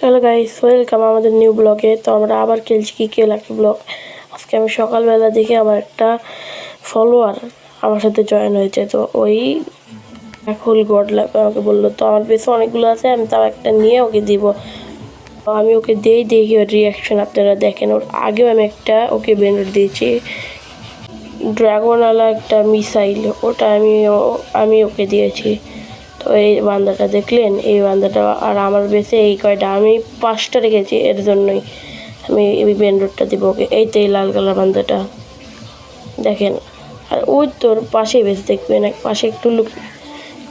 Hello guys, welcome আমাদের new ব্লগে। তো আমরা আবার খেলছি কি লাকি ব্লগ। আজকে আমি সকালবেলা দেখে আমার একটা ফলোয়ার আমার সাথে জয়েন হয়েছে। তো ওই এখন গড লাগবে আমাকে বললো। তো আমার বেশি অনেকগুলো আছে, আমি তাও একটা নিয়ে ওকে দিব। তো আমি ওকে দেখি ওর রিয়াকশন আপনারা দেখেন। ওর আগেও আমি একটা ওকে বেন্ডার দিয়েছি, ড্রাগনওয়ালা একটা মিসাইল, ওটা আমি ওকে দিয়েছি। তো এই বান্দাটা দেখলেন, এই বান্দাটা আর আমার বেশি এই কয়টা আমি 5টা রেখেছি, এর জন্যই আমি এই বেন্ডরটা দিব ওকে। এই তো এই লাল কালার বান্দাটা দেখেন। আর ওই তোর পাশেই বেশ দেখবেন, এক পাশে একটু লুক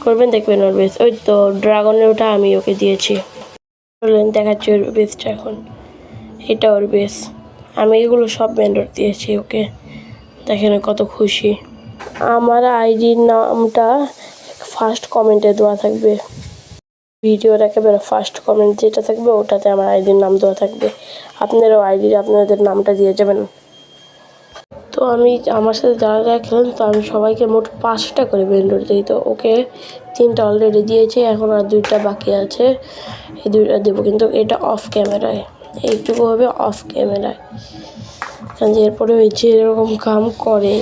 করবেন, দেখবেন ওর বেশ। ওই তো ড্রাগনের ওটা আমি ওকে দিয়েছি। বললেন দেখাচ্ছি ওর বেসটা এখন। এটা ওর বেস, আমি এগুলো সব বেন্ডর দিয়েছি ওকে। দেখেন কত খুশি। আমার আইডির নামটা ফার্স্ট কমেন্টে দেওয়া থাকবে, ভিডিওর একেবারে ফার্স্ট কমেন্ট যেটা থাকবে ওটাতে আমার আইডির নাম দেওয়া থাকবে। আপনারাও আপনাদের নামটা দিয়ে যাবেন। তো আমি আমার সাথে যারা খেলেন, তো আমি সবাইকে মোট 5টা করে বেন্ডর দিই। তো ওকে 3টা অলরেডি দিয়েছি, এখন আর 2টা বাকি আছে। এই 2টা দেবো, কিন্তু এটা অফ ক্যামেরায়, এইটুকু হবে অফ ক্যামেরায়। কারণ এরপরে ওই যে এরকম কাম করে।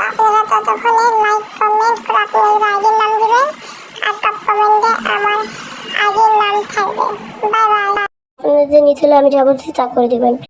আপনারা ততক্ষণে লাইক কমেন্ট করে আপনাদের আইডির নাম দিবেন আর টপ কমেন্টে আমার আইডির নাম থাকবে। Bye bye. আপনাদের নিতে হলে আমি যাবো তা করে দিবেন।